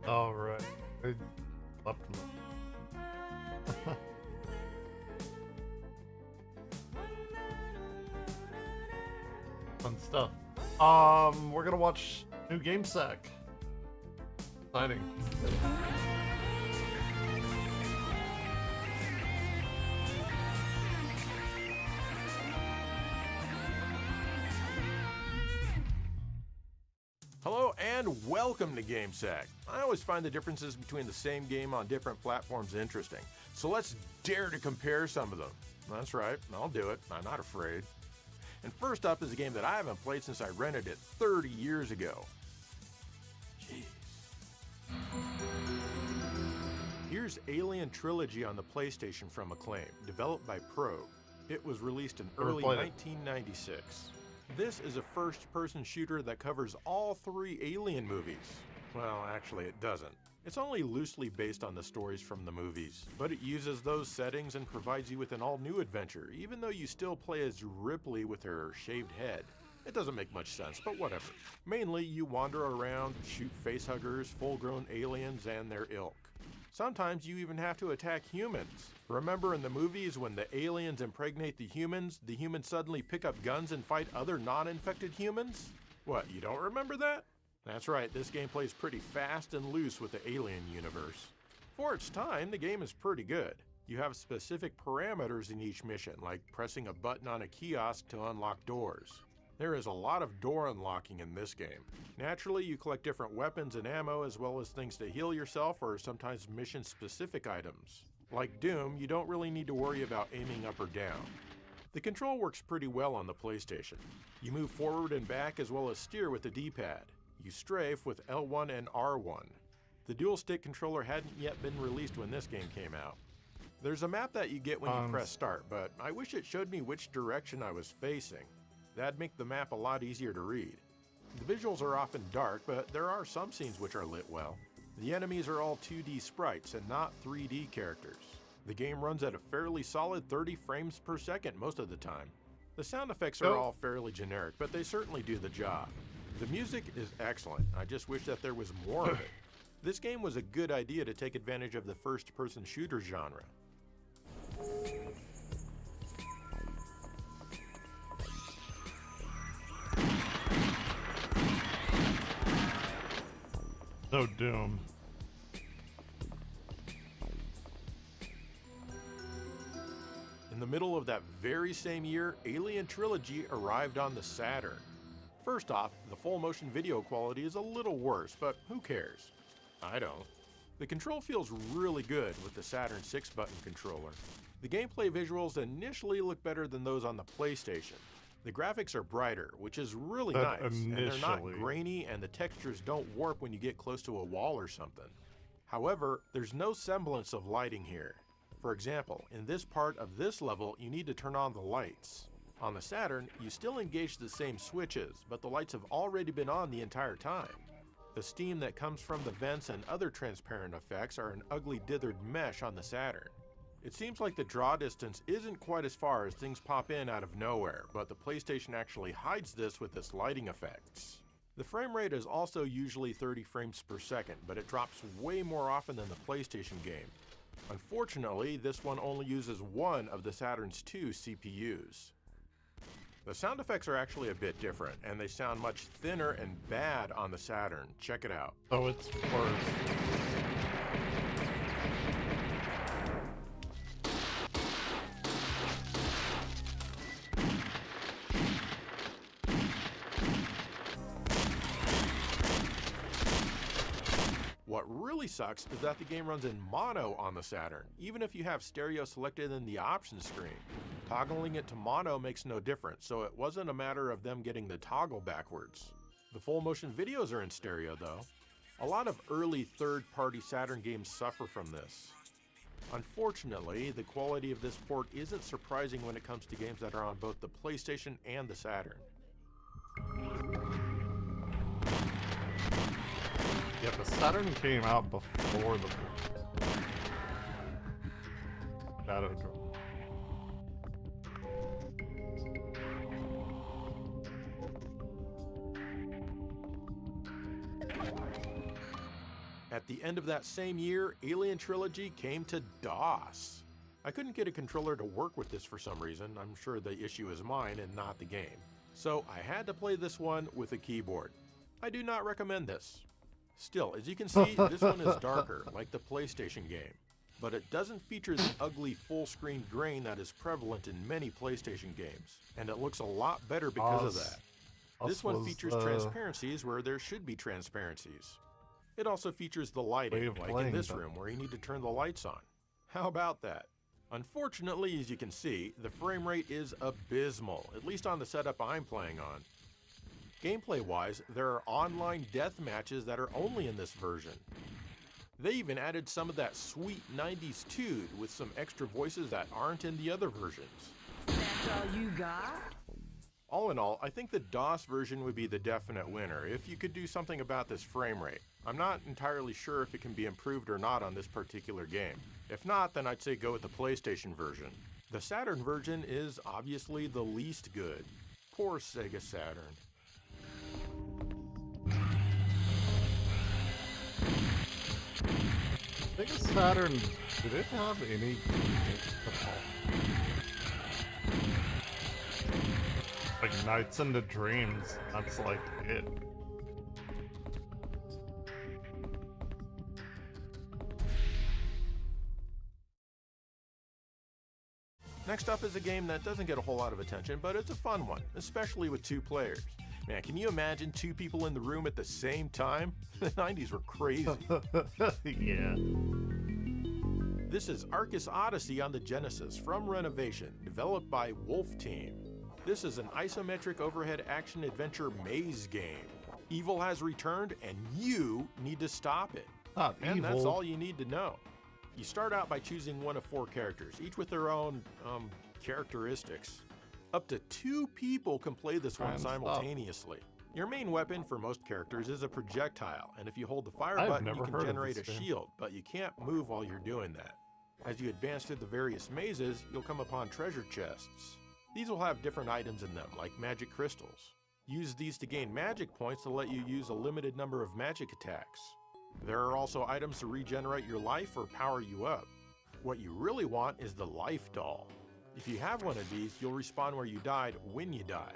All right. I left him. Fun stuff. We're gonna watch new game sec. Exciting. Hello and welcome to GameSack. I always find the differences between the same game on different platforms interesting, so let's dare to compare some of them. That's right, I'll do it. I'm not afraid. And first up is a game that I haven't played since I rented it 30 years ago. Jeez. Here's Alien Trilogy on the PlayStation from Acclaim, developed by Probe. It was released in early 1996. This is a first-person shooter that covers all three Alien movies. Well, actually it doesn't. It's only loosely based on the stories from the movies, but it uses those settings and provides you with an all-new adventure, even though you still play as Ripley with her shaved head. It doesn't make much sense, but whatever. Mainly, you wander around, shoot facehuggers, full-grown aliens, and their ilk. Sometimes you even have to attack humans. Remember in the movies when the aliens impregnate the humans suddenly pick up guns and fight other non-infected humans? What, you don't remember that? That's right, this game plays pretty fast and loose with the Alien universe. For its time, the game is pretty good. You have specific parameters in each mission, like pressing a button on a kiosk to unlock doors. There is a lot of door unlocking in this game. Naturally, you collect different weapons and ammo as well as things to heal yourself or sometimes mission-specific items. Like Doom, you don't really need to worry about aiming up or down. The control works pretty well on the PlayStation. You move forward and back as well as steer with the D-pad. You strafe with L1 and R1. The dual-stick controller hadn't yet been released when this game came out. There's a map that you get when you press start, but I wish it showed me which direction I was facing. That'd make the map a lot easier to read. The visuals are often dark, but there are some scenes which are lit well. The enemies are all 2D sprites and not 3D characters. The game runs at a fairly solid 30 frames per second most of the time. The sound effects are all fairly generic, but they certainly do the job. The music is excellent. I just wish that there was more of it. This game was a good idea to take advantage of the first-person shooter genre. No Doom. In the middle of that very same year, Alien Trilogy arrived on the Saturn. First off, the full motion video quality is a little worse, but who cares? I don't. The control feels really good with the Saturn 6-button controller. The gameplay visuals initially look better than those on the PlayStation. The graphics are brighter, which is really nice, and they're not grainy and the textures don't warp when you get close to a wall or something. However, there's no semblance of lighting here. For example, in this part of this level, you need to turn on the lights. On the Saturn, you still engage the same switches, but the lights have already been on the entire time. The steam that comes from the vents and other transparent effects are an ugly dithered mesh on the Saturn. It seems like the draw distance isn't quite as far as things pop in out of nowhere, but the PlayStation actually hides this with its lighting effects. The frame rate is also usually 30 frames per second, but it drops way more often than the PlayStation game. Unfortunately, this one only uses one of the Saturn's two CPUs. The sound effects are actually a bit different, and they sound much thinner and bad on the Saturn. Check it out. Oh, it's worse. What really sucks is that the game runs in mono on the Saturn, even if you have stereo selected in the options screen. Toggling it to mono makes no difference, so it wasn't a matter of them getting the toggle backwards. The full motion videos are in stereo though. A lot of early third-party Saturn games suffer from this. Unfortunately, the quality of this port isn't surprising when it comes to games that are on both the PlayStation and the Saturn. Yeah, the Saturn came out before the Shadow Drop. At the end of that same year, Alien Trilogy came to DOS. I couldn't get a controller to work with this for some reason. I'm sure the issue is mine and not the game. So I had to play this one with a keyboard. I do not recommend this. Still, as you can see, this one is darker, like the PlayStation game. But it doesn't feature the ugly full-screen grain that is prevalent in many PlayStation games. And it looks a lot better because of that. This one features transparencies where there should be transparencies. It also features the lighting, like in this room where you need to turn the lights on. How about that? Unfortunately, as you can see, the frame rate is abysmal, at least on the setup I'm playing on. Gameplay-wise, there are online death matches that are only in this version. They even added some of that sweet 90s toot with some extra voices that aren't in the other versions. That's all you got? All in all, I think the DOS version would be the definite winner if you could do something about this frame rate. I'm not entirely sure if it can be improved or not on this particular game. If not, then I'd say go with the PlayStation version. The Saturn version is obviously the least good. Poor Sega Saturn. Sega Saturn, did it have any like Nights into Dreams? That's like it. Next up is a game that doesn't get a whole lot of attention, but it's a fun one, especially with 2 players. Man, can you imagine 2 people in the room at the same time? The 90s were crazy. Yeah. This is Arcus Odyssey on the Genesis from Renovation, developed by Wolf Team. This is an isometric overhead action-adventure maze game. Evil has returned, and you need to stop it. And that's all you need to know. You start out by choosing one of 4 characters, each with their own, characteristics. Up to 2 people can play this one simultaneously. Your main weapon for most characters is a projectile, and if you hold the fire button, you can generate a shield, but you can't move while you're doing that. As you advance through the various mazes, you'll come upon treasure chests. These will have different items in them, like magic crystals. Use these to gain magic points to let you use a limited number of magic attacks. There are also items to regenerate your life or power you up. What you really want is the life doll. If you have one of these, you'll respawn where you died when you die.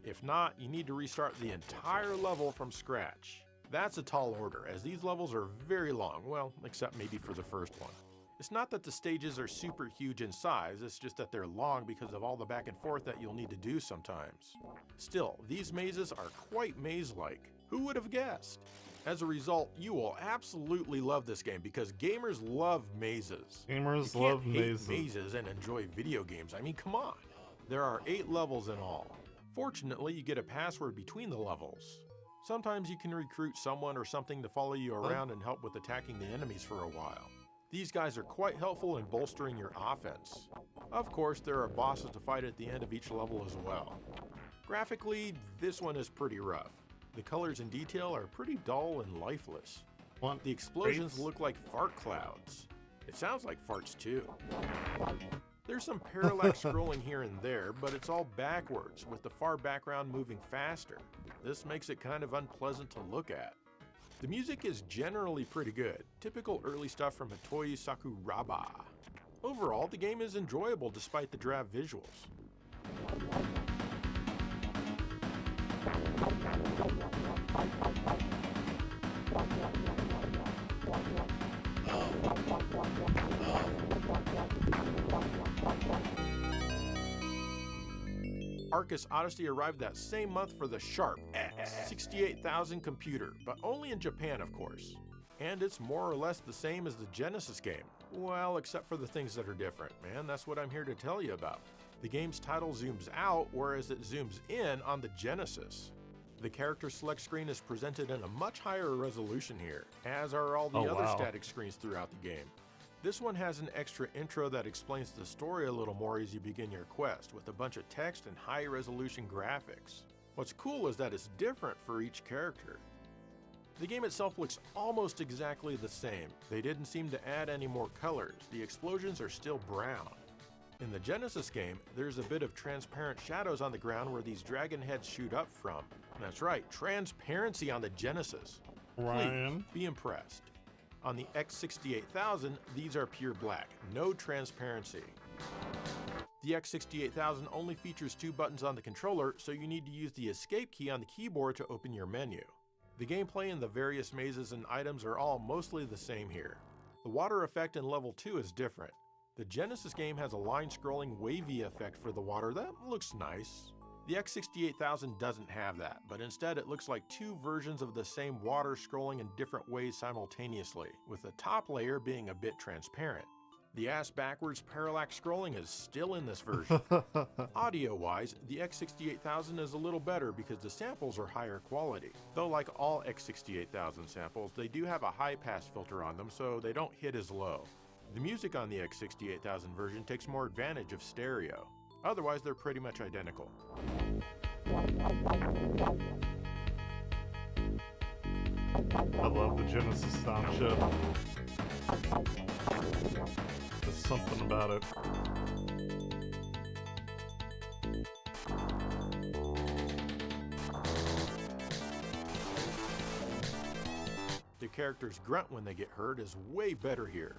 If not, you need to restart the entire level from scratch. That's a tall order, as these levels are very long, well, except maybe for the first one. It's not that the stages are super huge in size, it's just that they're long because of all the back and forth that you'll need to do sometimes. Still, these mazes are quite maze-like. Who would have guessed? As a result, you will absolutely love this game because gamers love mazes. Gamers love mazes. Mazes and enjoy video games. I mean, come on. There are 8 levels in all. Fortunately, you get a password between the levels. Sometimes you can recruit someone or something to follow you around and help with attacking the enemies for a while. These guys are quite helpful in bolstering your offense. Of course, there are bosses to fight at the end of each level as well. Graphically, this one is pretty rough. The colors and detail are pretty dull and lifeless. The explosions look like fart clouds. It sounds like farts too. There's some parallax scrolling here and there, but it's all backwards, with the far background moving faster. This makes it kind of unpleasant to look at. The music is generally pretty good, typical early stuff from Motoi Sakuraba. Overall, the game is enjoyable despite the drab visuals. Arcus Odyssey arrived that same month for the Sharp X68000 computer, but only in Japan, of course. And it's more or less the same as the Genesis game. Well, except for the things that are different, man. That's what I'm here to tell you about. The game's title zooms out, whereas it zooms in on the Genesis. The character select screen is presented in a much higher resolution here, as are all the other static screens throughout the game. This one has an extra intro that explains the story a little more as you begin your quest, with a bunch of text and high-resolution graphics. What's cool is that it's different for each character. The game itself looks almost exactly the same. They didn't seem to add any more colors. The explosions are still brown. In the Genesis game, there's a bit of transparent shadows on the ground where these dragon heads shoot up from. That's right, transparency on the Genesis. Ryan. Please, be impressed. On the X68000, these are pure black, no transparency. The X68000 only features 2 buttons on the controller, so you need to use the escape key on the keyboard to open your menu. The gameplay and the various mazes and items are all mostly the same here. The water effect in level 2 is different. The Genesis game has a line-scrolling wavy effect for the water that looks nice. The X68000 doesn't have that, but instead it looks like 2 versions of the same water scrolling in different ways simultaneously, with the top layer being a bit transparent. The ass-backwards parallax scrolling is still in this version. Audio-wise, the X68000 is a little better because the samples are higher quality. Though like all X68000 samples, they do have a high-pass filter on them, so they don't hit as low. The music on the X68000 version takes more advantage of stereo. Otherwise, they're pretty much identical. I love the Genesis sound chip. There's something about it. The characters grunt when they get hurt is way better here.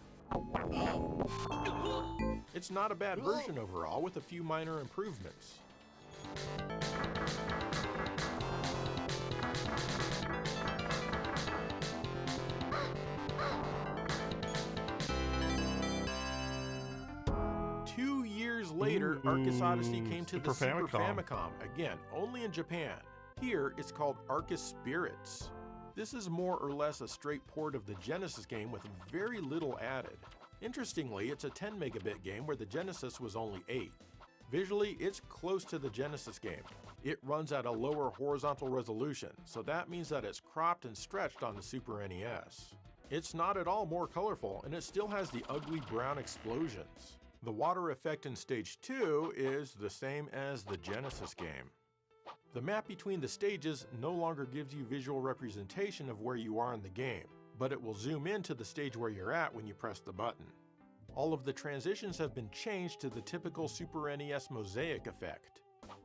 It's not a bad version overall, with a few minor improvements. Later, Arcus Odyssey came to the Super Famicom, again, only in Japan. Here, it's called Arcus Spirits. This is more or less a straight port of the Genesis game with very little added. Interestingly, it's a 10 megabit game where the Genesis was only 8. Visually, it's close to the Genesis game. It runs at a lower horizontal resolution, so that means that it's cropped and stretched on the Super NES. It's not at all more colorful, and it still has the ugly brown explosions. The water effect in Stage 2 is the same as the Genesis game. The map between the stages no longer gives you visual representation of where you are in the game, but it will zoom in to the stage where you're at when you press the button. All of the transitions have been changed to the typical Super NES mosaic effect.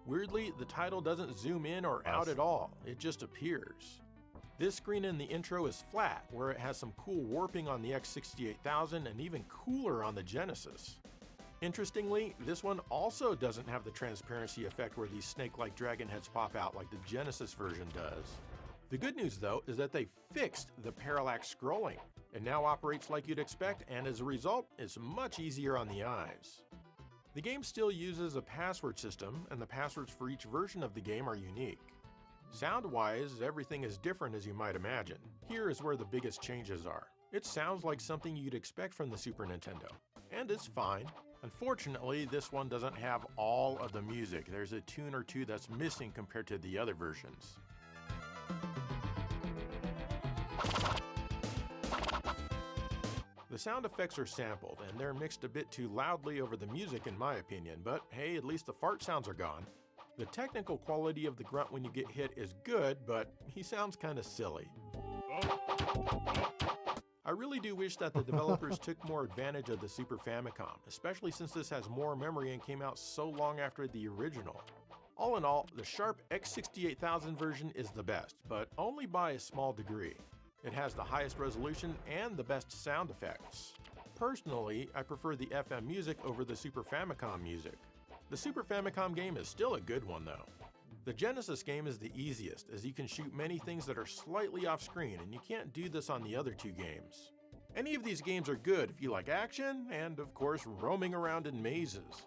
Weirdly, the title doesn't zoom in or out at all, it just appears. This screen in the intro is flat, where it has some cool warping on the X68000 and even cooler on the Genesis. Interestingly, this one also doesn't have the transparency effect where these snake-like dragon heads pop out like the Genesis version does. The good news though is that they fixed the parallax scrolling. It now operates like you'd expect, and as a result, it's much easier on the eyes. The game still uses a password system, and the passwords for each version of the game are unique. Sound-wise, everything is different as you might imagine. Here is where the biggest changes are. It sounds like something you'd expect from the Super Nintendo, and it's fine. Unfortunately, this one doesn't have all of the music. There's a tune or two that's missing compared to the other versions. The sound effects are sampled, and they're mixed a bit too loudly over the music in my opinion, but hey, at least the fart sounds are gone. The technical quality of the grunt when you get hit is good, but he sounds kinda silly. I really do wish that the developers took more advantage of the Super Famicom, especially since this has more memory and came out so long after the original. All in all, the Sharp X68000 version is the best, but only by a small degree. It has the highest resolution and the best sound effects. Personally, I prefer the FM music over the Super Famicom music. The Super Famicom game is still a good one though. The Genesis game is the easiest, as you can shoot many things that are slightly off screen, and you can't do this on the other 2 games. Any of these games are good if you like action, and of course roaming around in mazes.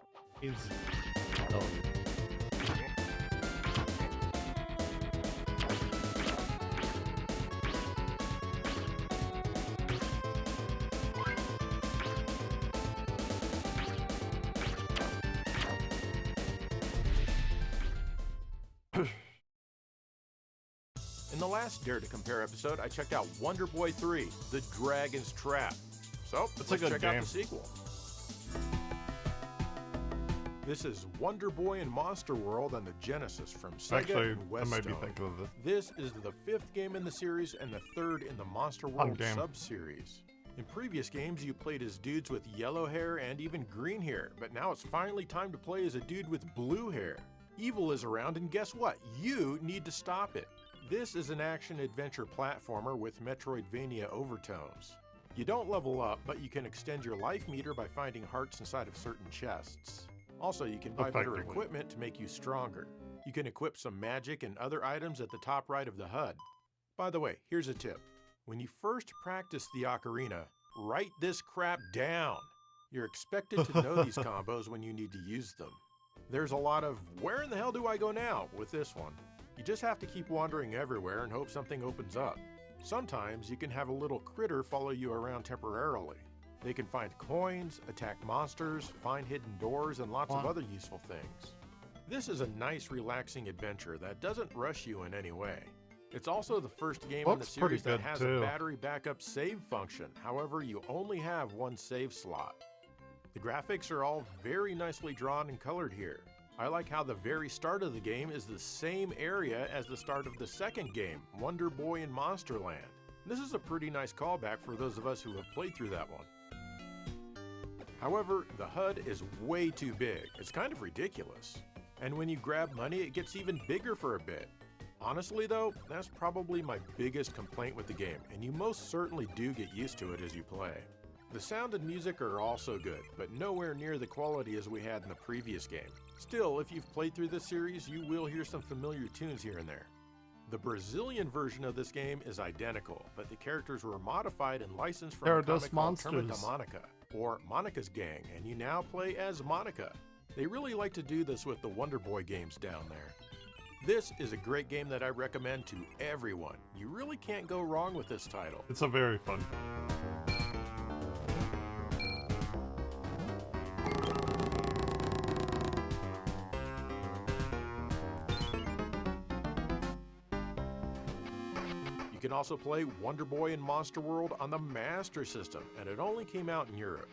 In the last Dare to Compare episode, I checked out Wonder Boy 3, The Dragon's Trap. So, let's check out the sequel. This is Wonder Boy in Monster World on the Genesis from Sega and Westone. That made me think of this. This is the 5th game in the series and the 3rd in the Monster World sub-series. In previous games, you played as dudes with yellow hair and even green hair, but now it's finally time to play as a dude with blue hair. Evil is around, and guess what? You need to stop it. This is an action-adventure platformer with Metroidvania overtones. You don't level up, but you can extend your life meter by finding hearts inside of certain chests. Also, you can buy better Effectively. equipment to make you stronger. You can equip some magic and other items at the top right of the HUD. By the way, here's a tip. When you first practice the ocarina, write this crap down. You're expected to know these combos when you need to use them. There's a lot of, where in the hell do I go now with this one? You just have to keep wandering everywhere and hope something opens up. Sometimes you can have a little critter follow you around temporarily. They can find coins, attack monsters, find hidden doors, and lots of other useful things. This is a nice, relaxing adventure that doesn't rush you in any way. It's also the first game in the series that has a battery backup save function. However, you only have one save slot. The graphics are all very nicely drawn and colored here. I like how the very start of the game is the same area as the start of the second game, Wonder Boy in Monsterland. This is a pretty nice callback for those of us who have played through that one. However, the HUD is way too big. It's kind of ridiculous. And when you grab money, it gets even bigger for a bit. Honestly though, that's probably my biggest complaint with the game, and you most certainly do get used to it as you play. The sound and music are also good, but nowhere near the quality as we had in the previous game. Still, if you've played through this series, you will hear some familiar tunes here and there. The Brazilian version of this game is identical, but the characters were modified and licensed from a comic called Turma da Monica, or Monica's Gang, and you now play as Monica. They really like to do this with the Wonder Boy games down there. This is a great game that I recommend to everyone. You really can't go wrong with this title. It's a very fun game. You can also play Wonder Boy in Monster World on the Master System, and it only came out in Europe.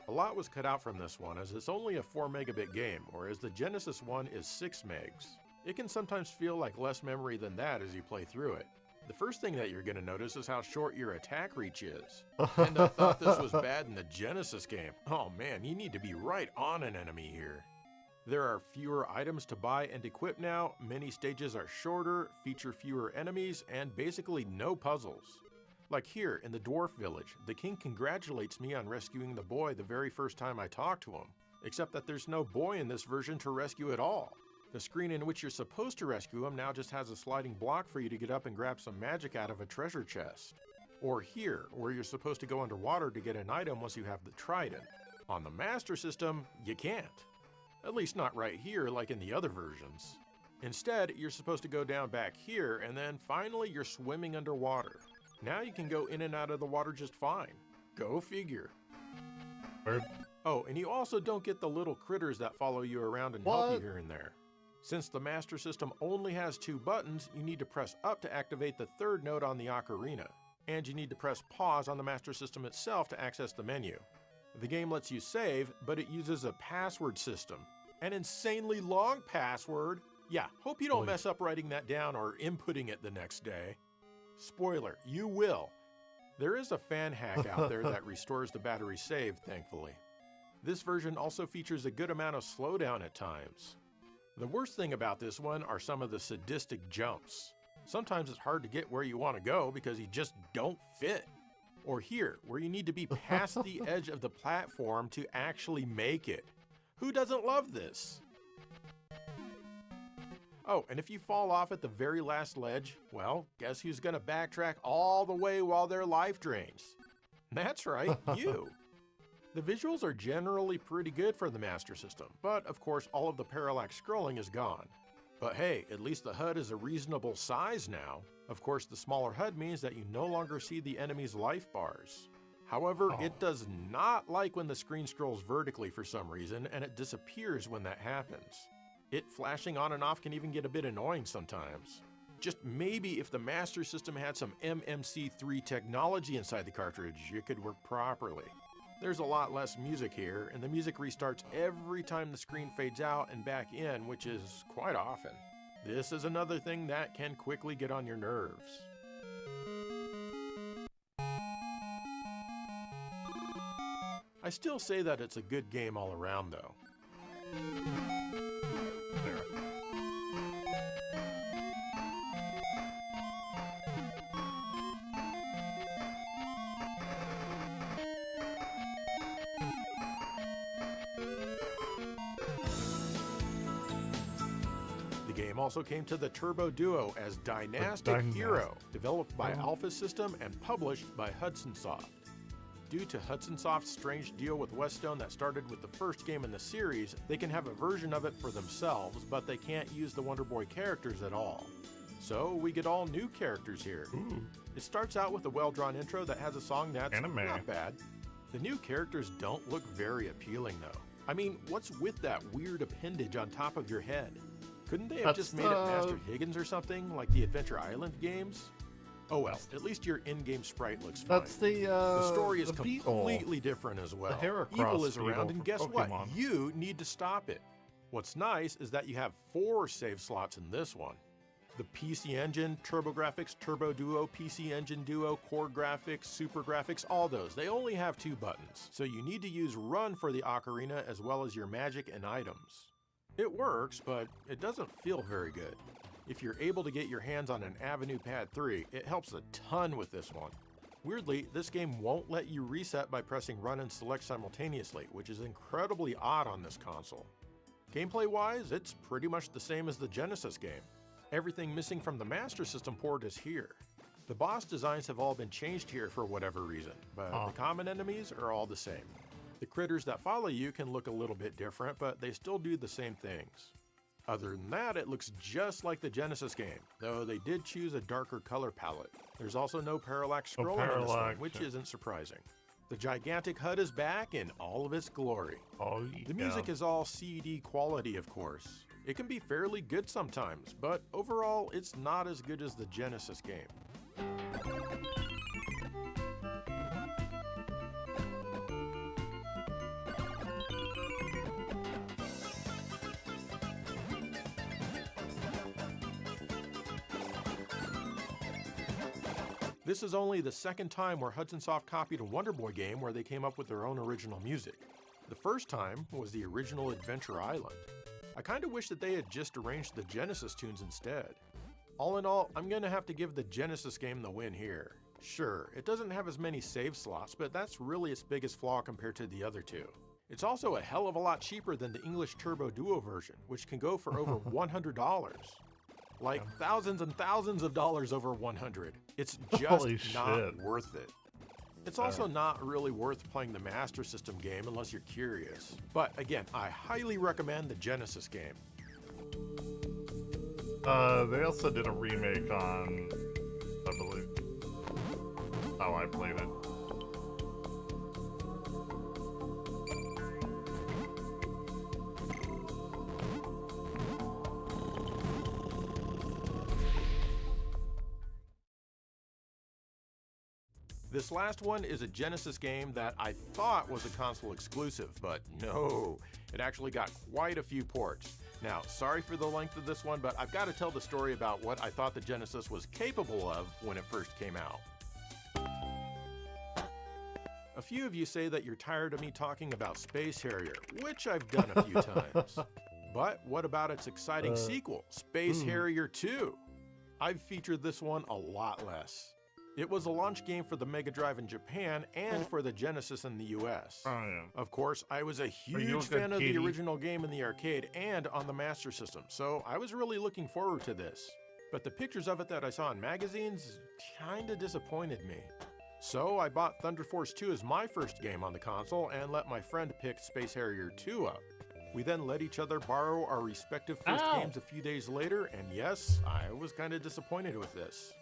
A lot was cut out from this one as it's only a 4 megabit game, whereas the Genesis one is 6 megs. It can sometimes feel like less memory than that as you play through it. The first thing that you're going to notice is how short your attack reach is. And I thought this was bad in the Genesis game. Oh man, you need to be right on an enemy here. There are fewer items to buy and equip now, many stages are shorter, feature fewer enemies, and basically no puzzles. Like here in the Dwarf Village, the king congratulates me on rescuing the boy the very first time I talk to him, except that there's no boy in this version to rescue at all. The screen in which you're supposed to rescue him now just has a sliding block for you to get up and grab some magic out of a treasure chest. Or here, where you're supposed to go underwater to get an item once you have the trident. On the Master System, you can't. At least not right here like in the other versions. Instead, you're supposed to go down back here and then finally you're swimming underwater. Now you can go in and out of the water just fine. Go figure. Weird. Oh, and you also don't get the little critters that follow you around and help you here and there. Since the Master System only has 2 buttons, you need to press up to activate the 3rd note on the ocarina, and you need to press pause on the Master System itself to access the menu. The game lets you save, but it uses a password system. An insanely long password. Yeah, hope you don't mess up writing that down or inputting it the next day. Spoiler, you will. There is a fan hack out there that restores the battery save, thankfully. This version also features a good amount of slowdown at times. The worst thing about this one are some of the sadistic jumps. Sometimes it's hard to get where you want to go because you just don't fit. Or here, where you need to be past the edge of the platform to actually make it. Who doesn't love this? Oh, and if you fall off at the very last ledge, well, guess who's gonna backtrack all the way while their life drains? That's right, you. The visuals are generally pretty good for the Master System, but of course all of the parallax scrolling is gone. But hey, at least the HUD is a reasonable size now. Of course, the smaller HUD means that you no longer see the enemy's life bars. However, it does not like when the screen scrolls vertically for some reason, and it disappears when that happens. It flashing on and off can even get a bit annoying sometimes. Just maybe if the Master System had some MMC3 technology inside the cartridge, it could work properly. There's a lot less music here, and the music restarts every time the screen fades out and back in, which is quite often. This is another thing that can quickly get on your nerves. I still say that it's a good game all around though. game also came to the Turbo Duo as Dynastic Hero, developed by Alpha System and published by Hudson Soft. Due to Hudson Soft's strange deal with Westone that started with the first game in the series, they can have a version of it for themselves, but they can't use the Wonder Boy characters at all. So we get all new characters here. Ooh. It starts out with a well-drawn intro that has a song that's Anime. not bad. The new characters don't look very appealing though. I mean, what's with that weird appendage on top of your head? Couldn't they have just made it Master Higgins or something, like the Adventure Island games? Oh well, at least your in-game sprite looks fine. That's the story is the beetle. completely different as well. The Heracross Evil is around, beetle and from guess what? Pokemon. You need to stop it. What's nice is that you have 4 save slots in this one. The PC Engine, TurboGrafx, Turbo Duo, PC Engine Duo, Core Graphics, Super Graphics, all those. They only have 2 buttons, so you need to use Run for the Ocarina as well as your magic and items. It works, but it doesn't feel very good. If you're able to get your hands on an Avenue Pad 3, it helps a ton with this one. Weirdly, this game won't let you reset by pressing Run and Select simultaneously, which is incredibly odd on this console. Gameplay-wise, it's pretty much the same as the Genesis game. Everything missing from the Master System port is here. The boss designs have all been changed here for whatever reason, but the common enemies are all the same. The critters that follow you can look a little bit different, but they still do the same things. Other than that, it looks just like the Genesis game, though they did choose a darker color palette. There's also no parallax scrolling on this one, which isn't surprising. The gigantic HUD is back in all of its glory. Oh, yeah. The music is all CD quality, of course. It can be fairly good sometimes, but overall, it's not as good as the Genesis game. This is only the second time where Hudson Soft copied a Wonder Boy game where they came up with their own original music. The first time was the original Adventure Island. I kinda wish that they had just arranged the Genesis tunes instead. All in all, I'm gonna have to give the Genesis game the win here. Sure, it doesn't have as many save slots, but that's really its biggest flaw compared to the other 2. It's also a hell of a lot cheaper than the English Turbo Duo version, which can go for over $100. Like thousands and thousands of dollars over 100. It's just not worth it. It's also not really worth playing the Master System game unless you're curious. But again, I highly recommend the Genesis game. They also did a remake on, I believe, how I played it. This last one is a Genesis game that I thought was a console exclusive, but no, it actually got quite a few ports. Now, sorry for the length of this one, but I've got to tell the story about what I thought the Genesis was capable of when it first came out. A few of you say that you're tired of me talking about Space Harrier, which I've done a few times. But what about its exciting sequel, Space Harrier 2? I've featured this one a lot less. It was a launch game for the Mega Drive in Japan and for the Genesis in the US. Oh, yeah. Of course, I was a huge fan of the original game in the arcade and on the Master System, so I was really looking forward to this. But the pictures of it that I saw in magazines kinda disappointed me. So I bought Thunder Force 2 as my first game on the console and let my friend pick Space Harrier 2 up. We then let each other borrow our respective first games a few days later, and yes, I was kinda disappointed with this.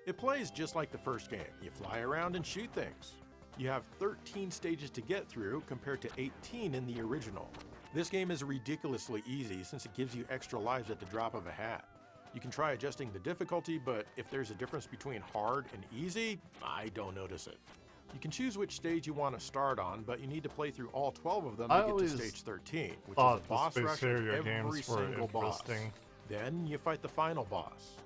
It plays just like the first game. You fly around and shoot things. You have 13 stages to get through compared to 18 in the original. This game is ridiculously easy since it gives you extra lives at the drop of a hat. You can try adjusting the difficulty, but if there's a difference between hard and easy, I don't notice it. You can choose which stage you want to start on, but you need to play through all 12 of them to get to stage 13, which is a boss rush of every single boss. Then you fight the final boss.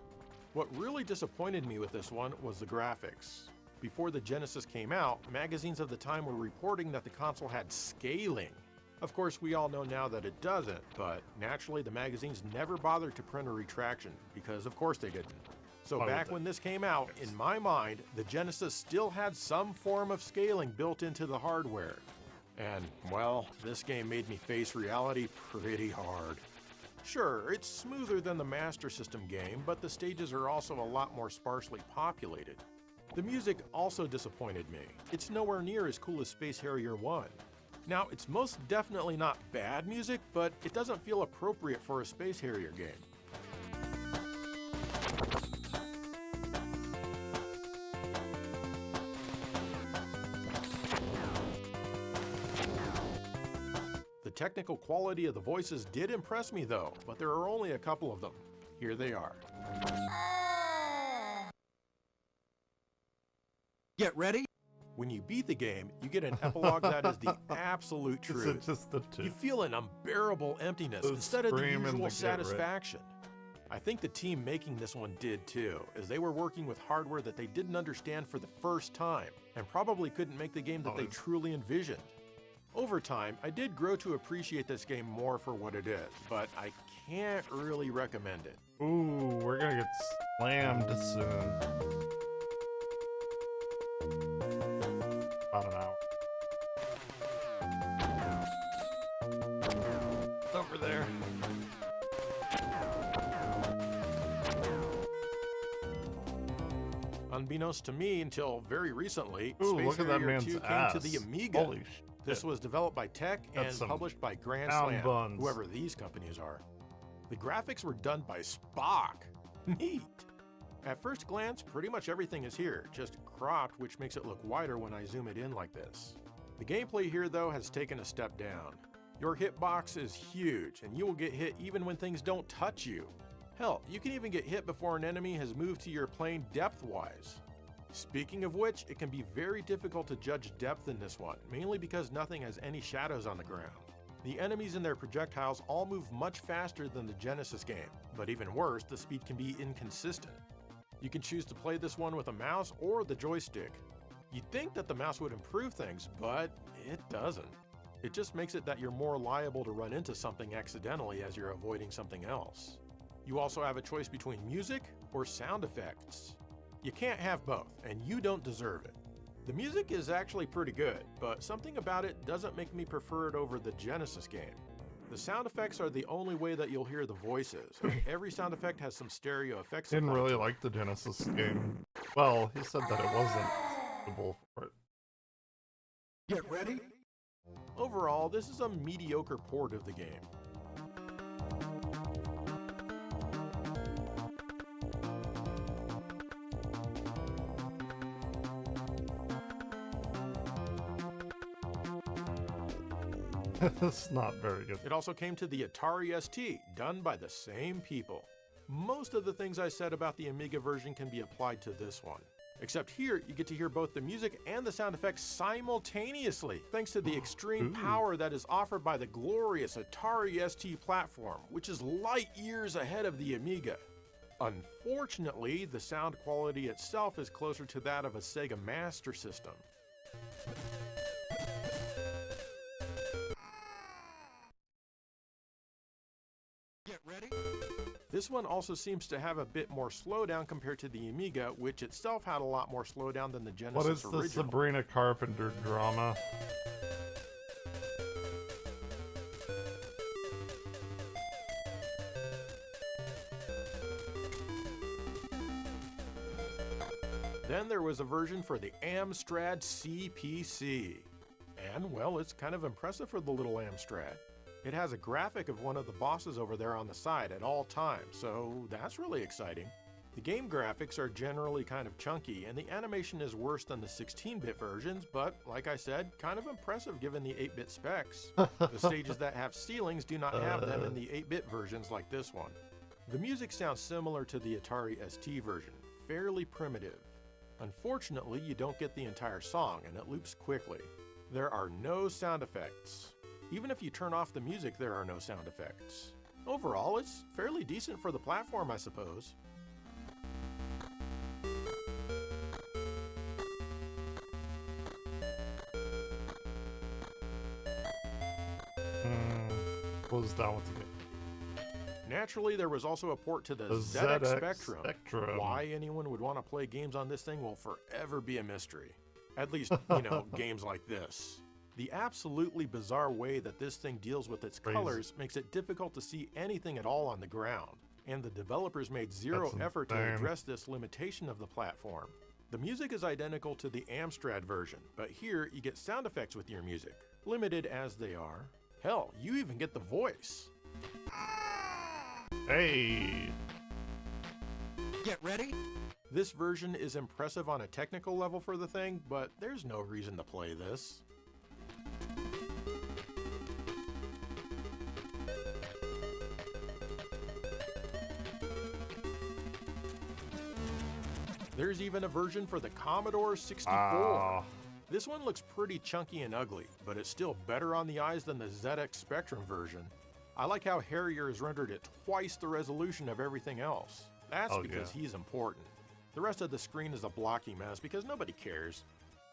What really disappointed me with this one was the graphics. Before the Genesis came out, magazines of the time were reporting that the console had scaling. Of course, we all know now that it doesn't, but naturally the magazines never bothered to print a retraction, because of course they didn't. So back when this came out, in my mind, the Genesis still had some form of scaling built into the hardware. And, well, this game made me face reality pretty hard. Sure, it's smoother than the Master System game, but the stages are also a lot more sparsely populated. The music also disappointed me. It's nowhere near as cool as Space Harrier 1. Now, it's most definitely not bad music, but it doesn't feel appropriate for a Space Harrier game. The technical quality of the voices did impress me though, but there are only a couple of them. Here they are. Get ready. When you beat the game, you get an epilogue that is the absolute Is truth. it just the two? You feel an unbearable emptiness The instead of the scream and usual the get satisfaction. I think the team making this one did too, as they were working with hardware that they didn't understand for the first time, and probably couldn't make the game that they truly envisioned. Over time, I did grow to appreciate this game more for what it is, but I can't really recommend it. Ooh, we're gonna get slammed soon. About an hour. It's over there. Unbeknownst to me until very recently, Ooh, Space look at that Harrier man's 2 came ass. to the Amiga. Holy shit. This was developed by Tech That's and some published by Grand pound Slam, buns. whoever these companies are. The graphics were done by Spock. Neat. At first glance, pretty much everything is here, just cropped, which makes it look wider when I zoom it in like this. The gameplay here, though, has taken a step down. Your hitbox is huge, and you will get hit even when things don't touch you. Hell, you can even get hit before an enemy has moved to your plane depth-wise. Speaking of which, it can be very difficult to judge depth in this one, mainly because nothing has any shadows on the ground. The enemies and their projectiles all move much faster than the Genesis game, but even worse, the speed can be inconsistent. You can choose to play this one with a mouse or the joystick. You'd think that the mouse would improve things, but it doesn't. It just makes it that you're more liable to run into something accidentally as you're avoiding something else. You also have a choice between music or sound effects. You can't have both, and you don't deserve it. The music is actually pretty good, but something about it doesn't make me prefer it over the Genesis game. The sound effects are the only way that you'll hear the voices. Every sound effect has some stereo effects. Didn't applied really to it. like the Genesis game. Well, he said that it wasn't suitable for it. Get ready. Overall, this is a mediocre port of the game. It's not very good. It also came to the Atari ST, done by the same people. Most of the things I said about the Amiga version can be applied to this one. Except here, you get to hear both the music and the sound effects simultaneously, thanks to the extreme power that is offered by the glorious Atari ST platform, which is light years ahead of the Amiga. Unfortunately, the sound quality itself is closer to that of a Sega Master System. Get ready. This one also seems to have a bit more slowdown compared to the Amiga, which itself had a lot more slowdown than the Genesis What is the original. Sabrina Carpenter drama? Then there was a version for the Amstrad CPC. And, well, it's kind of impressive for the little Amstrad. It has a graphic of one of the bosses over there on the side at all times, so that's really exciting. The game graphics are generally kind of chunky, and the animation is worse than the 16-bit versions, but, like I said, kind of impressive given the 8-bit specs. The stages that have ceilings do not have them in the 8-bit versions like this one. The music sounds similar to the Atari ST version, fairly primitive. Unfortunately, you don't get the entire song, and it loops quickly. There are no sound effects. Even if you turn off the music, there are no sound effects. Overall, it's fairly decent for the platform, I suppose. Close down with the Naturally, there was also a port to the ZX ZX Spectrum. Spectrum. Why anyone would want to play games on this thing will forever be a mystery. At least, games like this. The absolutely bizarre way that this thing deals with its Crazy. colors makes it difficult to see anything at all on the ground, and the developers made zero That's effort to insane. address this limitation of the platform. The music is identical to the Amstrad version, but here you get sound effects with your music, limited as they are. Hell, you even get the voice. Hey! Get ready. This version is impressive on a technical level for the thing, but there's no reason to play this. There's even a version for the Commodore 64. Wow. This one looks pretty chunky and ugly, but it's still better on the eyes than the ZX Spectrum version. I like how Harrier is rendered at twice the resolution of everything else. That's because he's important. The rest of the screen is a blocky mess because nobody cares.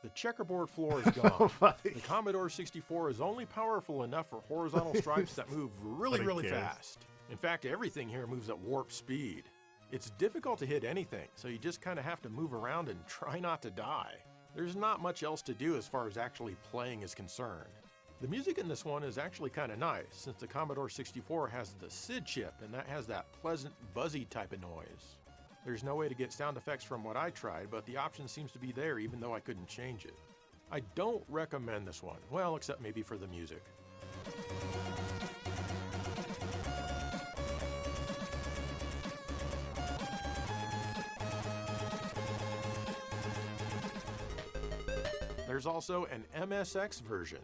The checkerboard floor is gone. The Commodore 64 is only powerful enough for horizontal stripes that move really fast. In fact, everything here moves at warp speed. It's difficult to hit anything, so you just kind of have to move around and try not to die. There's not much else to do as far as actually playing is concerned. The music in this one is actually kind of nice, since the Commodore 64 has the SID chip, and that has that pleasant, buzzy type of noise. There's no way to get sound effects from what I tried, but the option seems to be there even though I couldn't change it. I don't recommend this one, well, except maybe for the music. There's also an MSX version.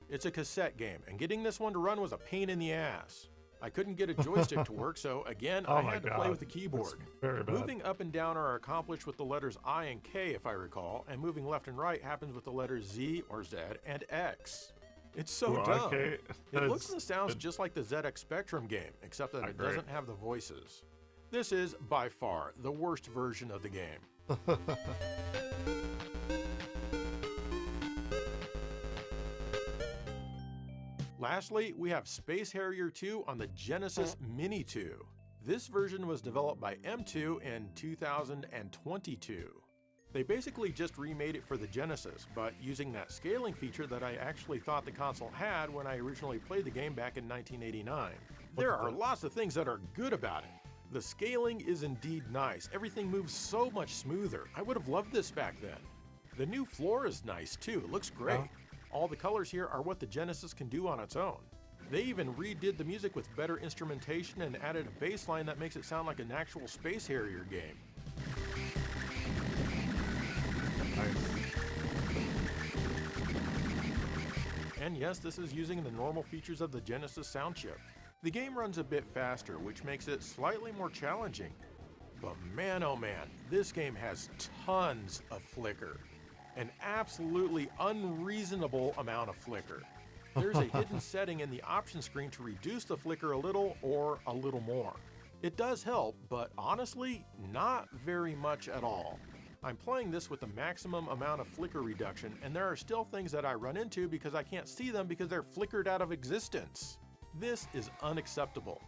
It's a cassette game, and getting this one to run was a pain in the ass. I couldn't get a joystick to work, so again, I had to play with the keyboard. Very bad. Moving up and down are accomplished with the letters I and K, if I recall, and moving left and right happens with the letters Z or Z and X. It's so Ooh, dumb. okay. It looks and sounds just like the ZX Spectrum game, except that it doesn't have the voices. This is, by far, the worst version of the game. Lastly, we have Space Harrier 2 on the Genesis Mini 2. This version was developed by M2 in 2022. They basically just remade it for the Genesis, but using that scaling feature that I actually thought the console had when I originally played the game back in 1989. There are lots of things that are good about it. The scaling is indeed nice. Everything moves so much smoother. I would have loved this back then. The new floor is nice too, it looks great. All the colors here are what the Genesis can do on its own. They even redid the music with better instrumentation and added a bass line that makes it sound like an actual Space Harrier game. And yes, this is using the normal features of the Genesis sound chip. The game runs a bit faster, which makes it slightly more challenging. But man oh man, this game has tons of flicker. An absolutely unreasonable amount of flicker. There's a hidden setting in the option screen to reduce the flicker a little or a little more. It does help, but honestly, not very much at all. I'm playing this with the maximum amount of flicker reduction, and there are still things that I run into because I can't see them because they're flickered out of existence. This is unacceptable.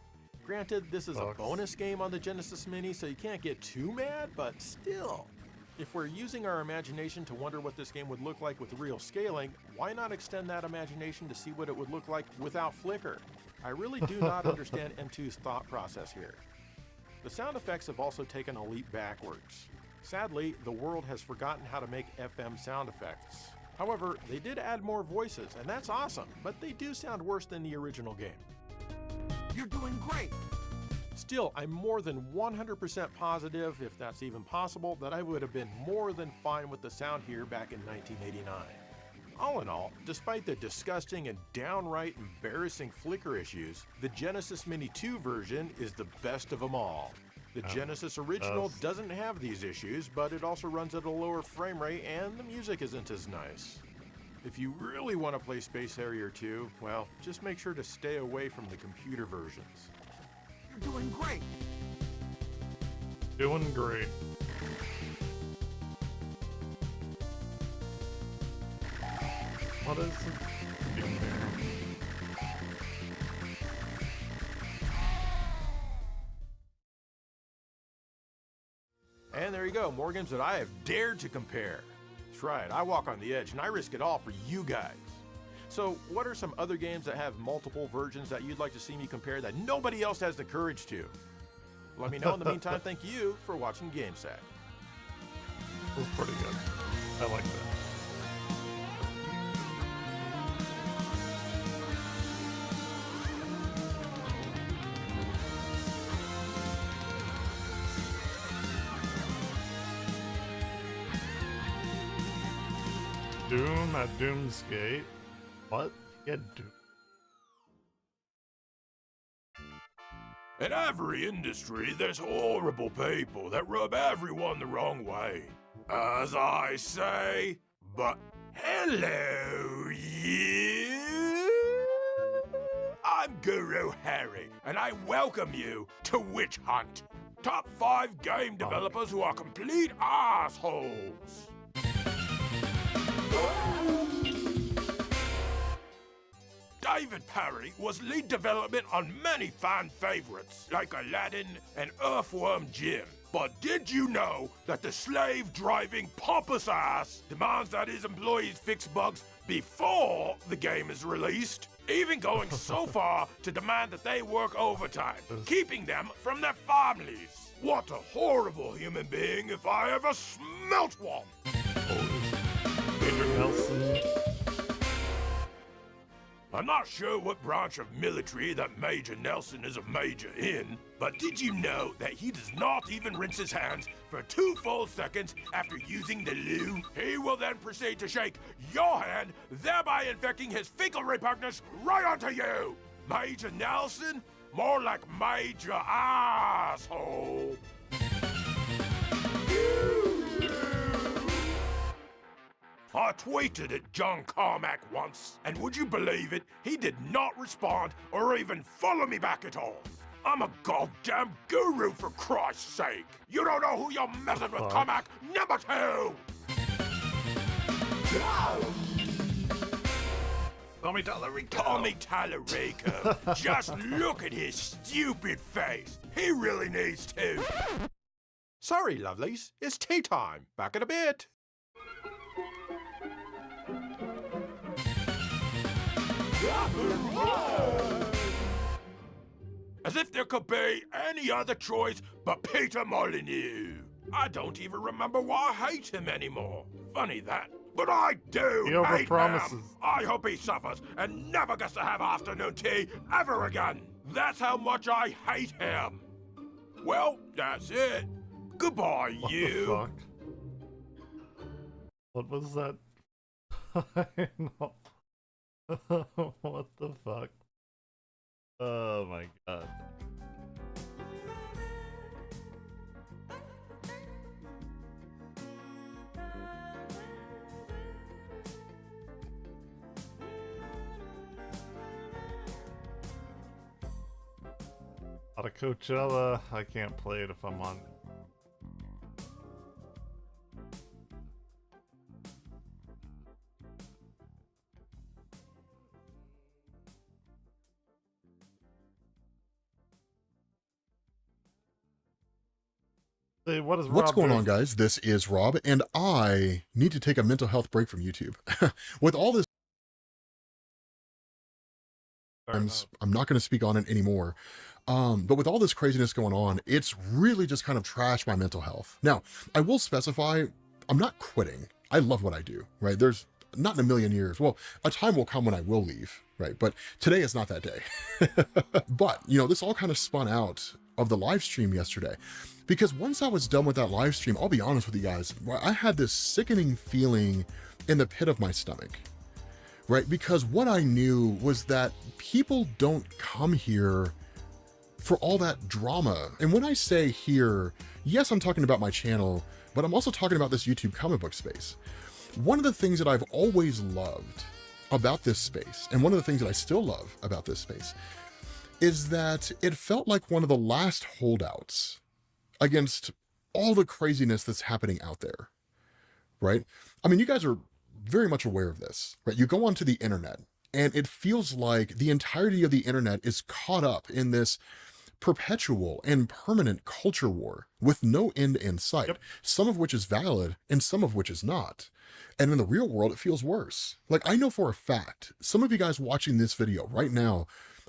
Granted, this is a bonus game on the Genesis Mini, so you can't get too mad, but still. If we're using our imagination to wonder what this game would look like with real scaling, why not extend that imagination to see what it would look like without flicker? I really do not understand M2's thought process here. The sound effects have also taken a leap backwards. Sadly, the world has forgotten how to make FM sound effects. However, they did add more voices, and that's awesome, but they do sound worse than the original game. You're doing great. Still, I'm more than 100% positive, if that's even possible, that I would have been more than fine with the sound here back in 1989. All in all, despite the disgusting and downright embarrassing flicker issues, the Genesis Mini 2 version is the best of them all. The Genesis original doesn't have these issues, but it also runs at a lower frame rate and the music isn't as nice. If you really want to play Space Harrier 2, well, just make sure to stay away from the computer versions. You're doing great. Doing great. What is it doing there? And there you go, more games that I have dared to compare. That's right, I walk on the edge and I risk it all for you guys. So what are some other games that have multiple versions that you'd like to see me compare that nobody else has the courage to? Let me know. In the meantime, thank you for watching GameSack. It was pretty good. I like that. Doom at Doomsgate. What? Yeah, Doom. In every industry, there's horrible people that rub everyone the wrong way. As I say, but hello, you! I'm Guru Harry, and I welcome you to Witch Hunt. Top 5 game developers who are complete assholes. David Parry was lead development on many fan favorites, like Aladdin and Earthworm Jim. But did you know that the slave-driving pompous ass demands that his employees fix bugs before the game is released? Even going so far to demand that they work overtime, keeping them from their families. What a horrible human being if I ever smelt one! Major Nelson. I'm not sure what branch of military that Major Nelson is a major in, but did you know that he does not even rinse his hands for 2 full seconds after using the loo? He will then proceed to shake your hand, thereby infecting his fecal repugnance right onto you! Major Nelson? More like Major Asshole! I tweeted at John Carmack once, and would you believe it, he did not respond or even follow me back at all. I'm a goddamn guru, for Christ's sake. You don't know who you're messing with, Carmack. Number 2! Tommy Tallarico. Tommy Tallarico. Just look at his stupid face. He really needs to. Sorry, lovelies. It's tea time. Back in a bit. As if there could be any other choice but Peter Molyneux. I don't even remember why I hate him anymore. Funny that. But I do He hate overpromises. him. I hope he suffers and never gets to have afternoon tea ever again. That's how much I hate him. Well, that's it. Goodbye, What you. the fuck? What was that? I know. What the fuck? Oh my god. Out of Coachella, I can't play it if I'm on. Hey, what is What's Rob going doing? on, guys? This is Rob, and I need to take a mental health break from YouTube. With all this, Fair enough. I'm not going to speak on it anymore. But with all this craziness going on, it's really just kind of trashed my mental health. Now, I will specify, I'm not quitting. I love what I do, right? There's not in a million years. Well, a time will come when I will leave, right? But today is not that day. But, you know, this all kind of spun out of the live stream yesterday. Because once I was done with that live stream, I'll be honest with you guys, I had this sickening feeling in the pit of my stomach, right? Because what I knew was that people don't come here for all that drama. And when I say here, yes, I'm talking about my channel, but I'm also talking about this YouTube comic book space. One of the things that I've always loved about this space, and one of the things that I still love about this space, is that it felt like one of the last holdouts against all the craziness that's happening out there, right? I mean, you guys are very much aware of this, right? You go onto the internet and it feels like the entirety of the internet is caught up in this perpetual and permanent culture war with no end in sight, some of which is valid and some of which is not. And in the real world, it feels worse. Like, I know for a fact, some of you guys watching this video right now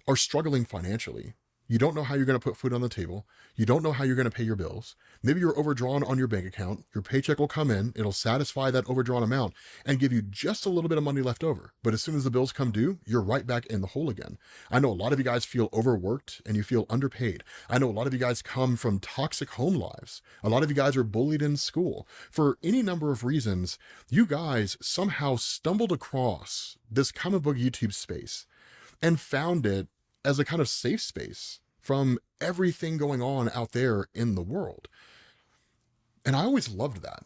are struggling financially. You don't know how you're going to put food on the table. You don't know how you're going to pay your bills. Maybe you're overdrawn on your bank account. Your paycheck will come in. It'll satisfy that overdrawn amount and give you just a little bit of money left over. But as soon as the bills come due, you're right back in the hole again. I know a lot of you guys feel overworked and you feel underpaid. I know a lot of you guys come from toxic home lives. A lot of you guys are bullied in school. For any number of reasons, you guys somehow stumbled across this comic book YouTube space and found it as a kind of safe space from everything going on out there in the world. And I always loved that,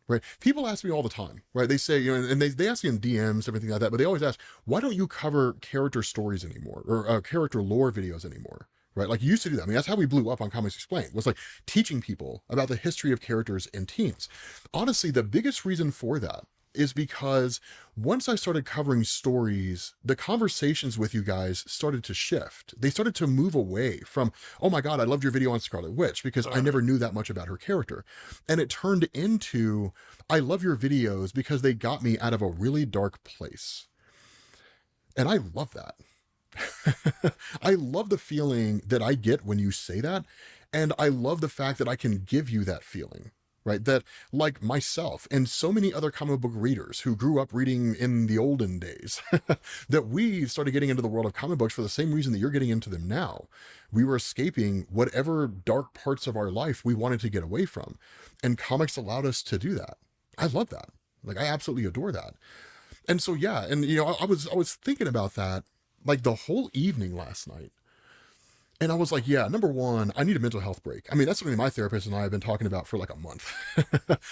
right? People ask me all the time, right? They say, you know, and they ask me in DMs, everything like that, but they always ask, why don't you cover character stories anymore or character lore videos anymore? Right? Like, you used to do that. I mean, that's how we blew up on Comics Explained, was like teaching people about the history of characters and teams. Honestly, the biggest reason for that is because once I started covering stories, the conversations with you guys started to shift. They started to move away from, oh my God, I loved your video on Scarlet Witch, because I never knew that much about her character. And it turned into, I love your videos because they got me out of a really dark place. And I love that. I love the feeling that I get when you say that. And I love the fact that I can give you that feeling. Right? That, like myself and so many other comic book readers who grew up reading in the olden days, that we started getting into the world of comic books for the same reason that you're getting into them now. We were escaping whatever dark parts of our life we wanted to get away from. And comics allowed us to do that. I love that. Like, I absolutely adore that. And so, yeah. And, you know, I was thinking about that like the whole evening last night. And I was like, yeah, number one, I need a mental health break. I mean, that's something my therapist and I have been talking about for like a month.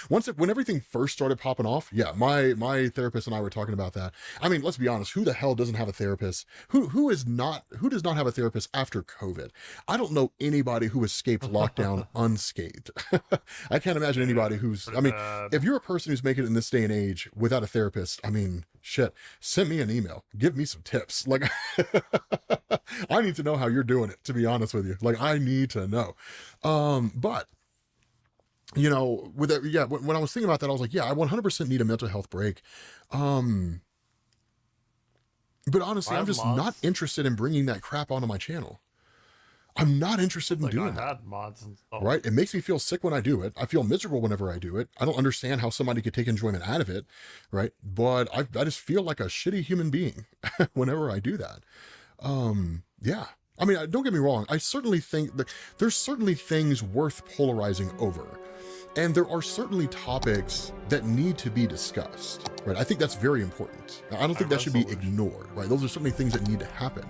When everything first started popping off, yeah, my therapist and I were talking about that. I mean, let's be honest, who the hell doesn't have a therapist? Who does not have a therapist after COVID? I don't know anybody who escaped lockdown unscathed. I can't imagine anybody who's, I mean, if you're a person who's making it in this day and age without a therapist, I mean, shit, send me an email, give me some tips. Like, I need to know how you're doing it, to be honest with you. Like, I need to know. But you know, with that, yeah, when I was thinking about that, I was like, yeah, I 100% need a mental health break. But honestly, I'm just not interested in bringing that crap onto my channel. I'm not interested in doing that. I had mods and stuff. Right? It makes me feel sick when I do it. I feel miserable whenever I do it. I don't understand how somebody could take enjoyment out of it. Right? But I just feel like a shitty human being whenever I do that. Yeah. I mean, don't get me wrong. I certainly think that there's certainly things worth polarizing over. And there are certainly topics that need to be discussed, right? I think that's very important. I don't think that should be ignored, right? Those are certainly things that need to happen.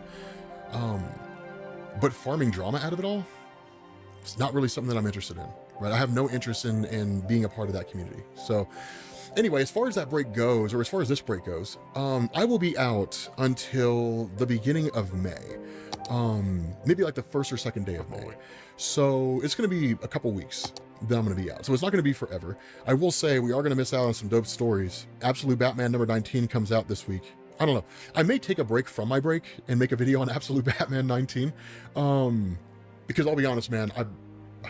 But farming drama out of it all, it's not really something that I'm interested in, right? I have no interest in being a part of that community. So anyway, as far as that break goes, or as far as this break goes, I will be out until the beginning of May. Maybe like the first or second day of May. So it's going to be a couple weeks that I'm going to be out. So it's not going to be forever. I will say we are going to miss out on some dope stories. Absolute Batman number 19 comes out this week. I don't know. I may take a break from my break and make a video on Absolute Batman 19. Because I'll be honest, man, I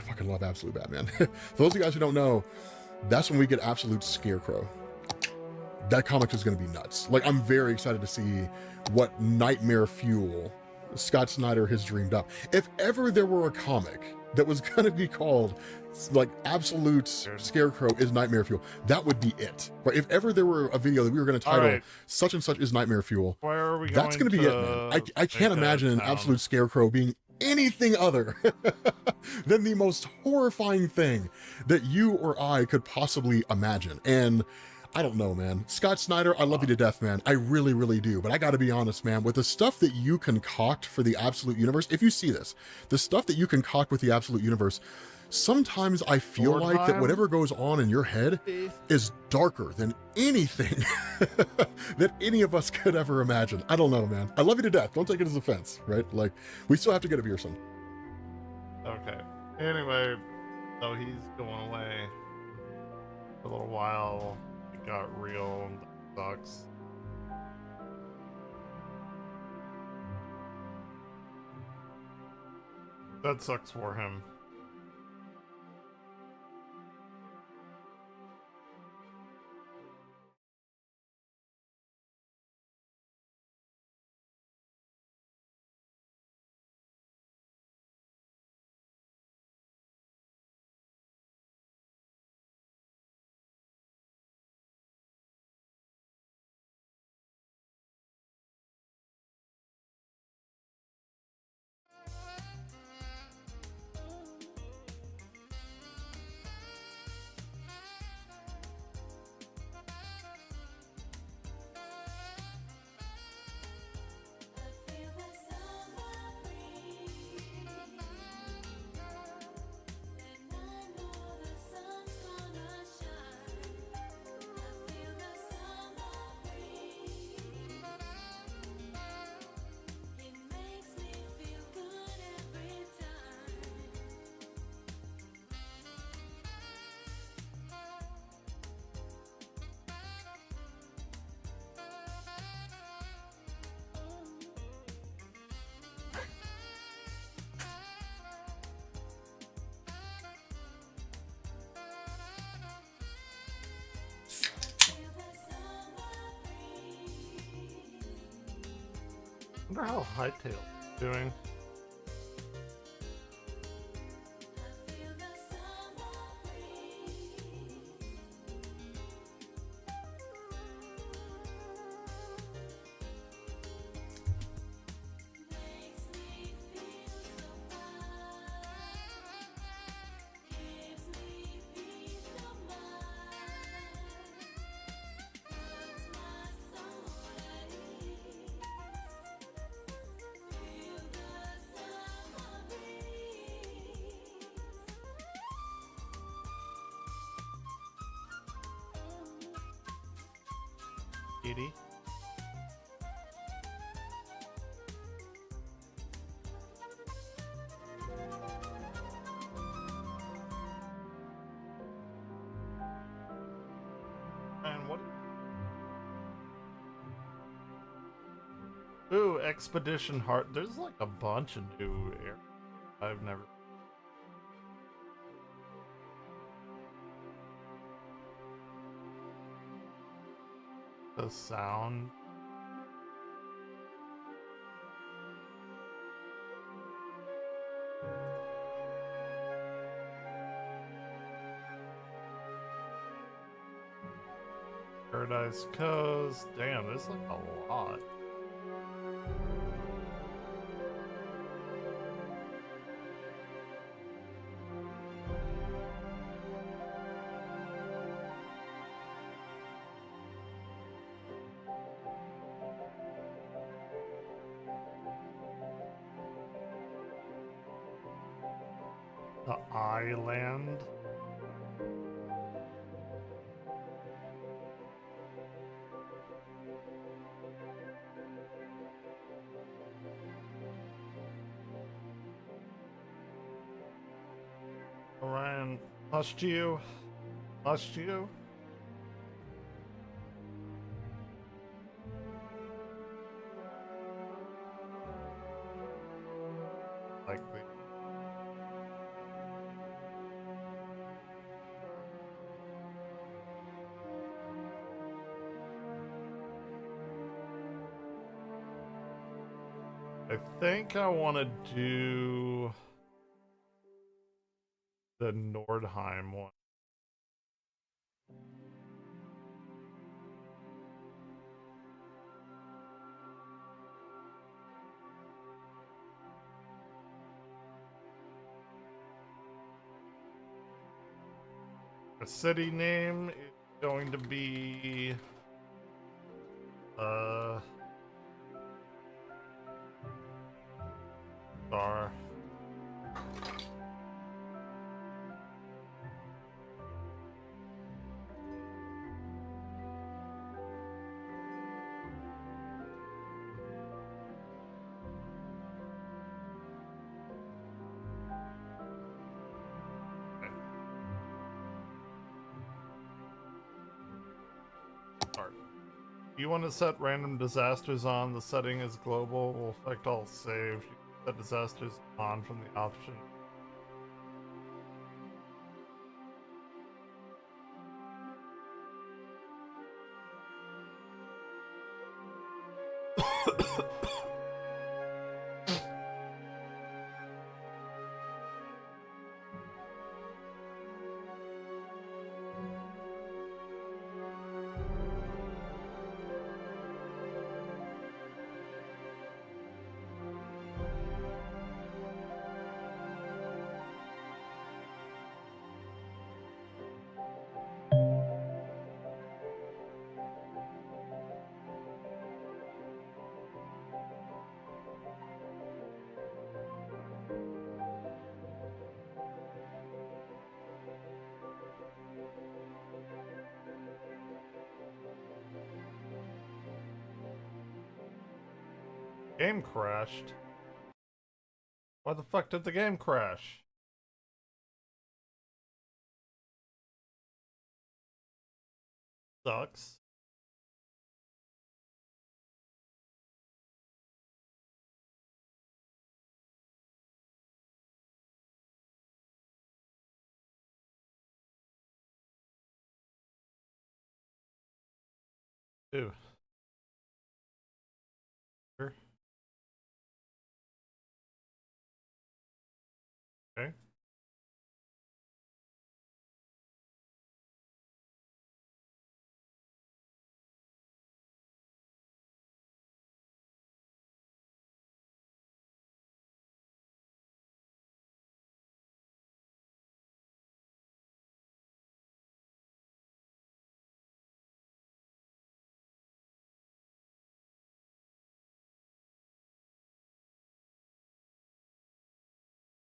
fucking love Absolute Batman. For those of you guys who don't know, that's when we get Absolute Scarecrow. That comic is going to be nuts. Like, I'm very excited to see what nightmare fuel Scott Snyder has dreamed up. If ever there were a comic that was going to be called like Absolute Scarecrow is Nightmare Fuel, that would be it. Right? If ever there were a video that we were going to title such and such is Nightmare Fuel, where are we that's going to be it, man. I can't imagine an Absolute Scarecrow being anything other than the most horrifying thing that you or I could possibly imagine. And I don't know, man. Scott Snyder, I love you to death, man. I really, really do. But I gotta be honest, man, with the stuff that you concoct for the Absolute Universe, if you see this, the stuff that you concoct with the Absolute Universe, sometimes I feel like that whatever goes on in your head is darker than anything that any of us could ever imagine. I don't know, man. I love you to death. Don't take it as offense, right? Like, we still have to get a beer soon. Okay. Anyway, so he's going away for a little while. It got real and that sucks. That sucks for him. I wonder how Hightail's doing. Kitty. And what? Ooh, Expedition Heart. There's like a bunch of new air I've never. The sound. Paradise Coast. Damn, there's like a lot. The island. Orion, lost you. Lost you. Like the. I think I want to do the Nordheim one. The city name is going to be Star. Start. You want to set random disasters on, the setting is global, will affect all saves. The disasters on from the option. Game crashed. Why the fuck did the game crash? Sucks. Ew. Sure. Okay.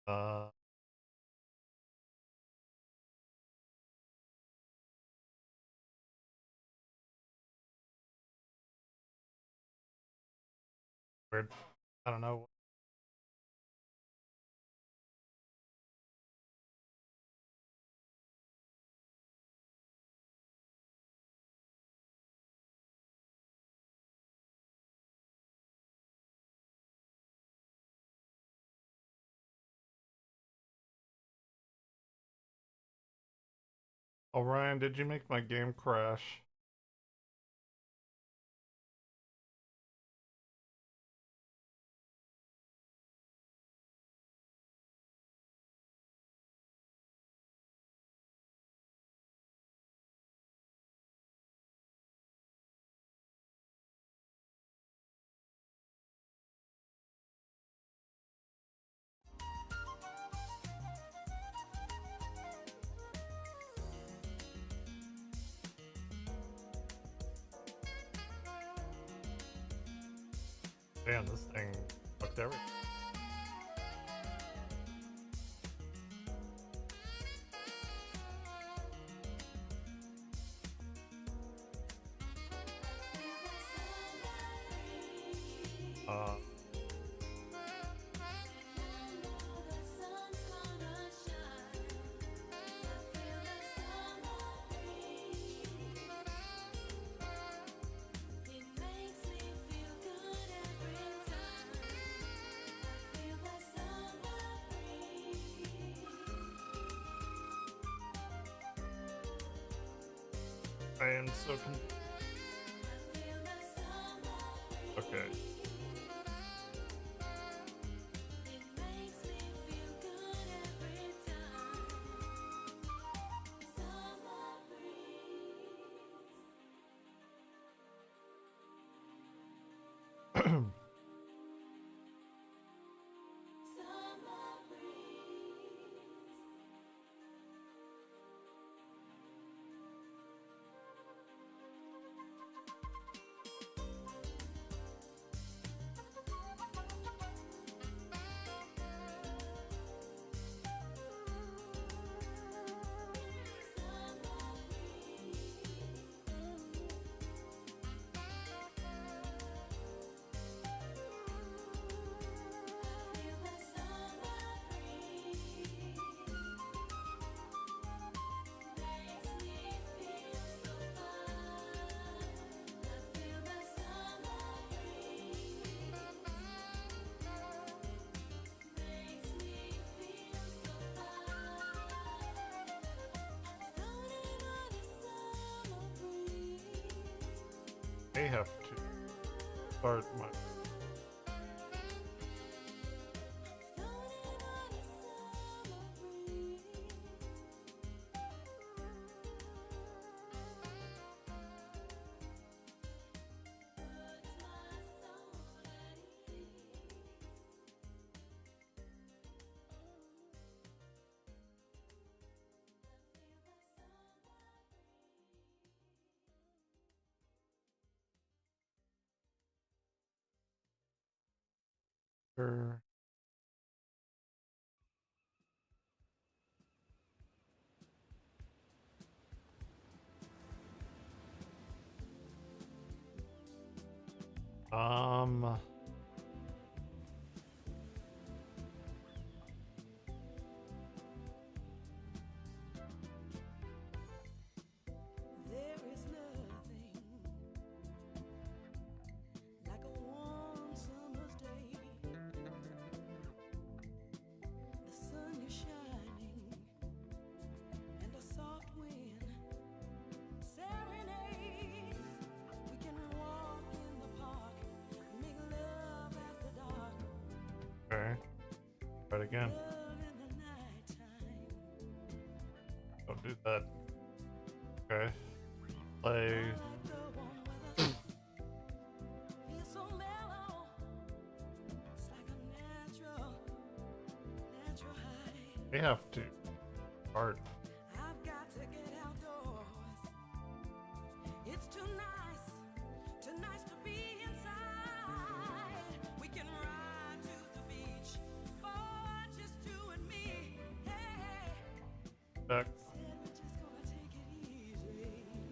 Uh, Weird. I don't know. Oh, Ryan, did you make my game crash? Damn, this thing fucked everything. Uh, I am so okay. may have to start my. Um, There is nothing like a warm summer's day. The sun is shining and a soft wind serenades. We can walk in the park, make love after dark. okay. Try it again. Love in the nighttime. Don't do that. Okay. Play. I like the warm weather. Feels so mellow. It's like a natural high. May have to start. I've got to get outdoors. It's too nice to be inside. We can ride to the beach, oh, just you and me. Hey, Back.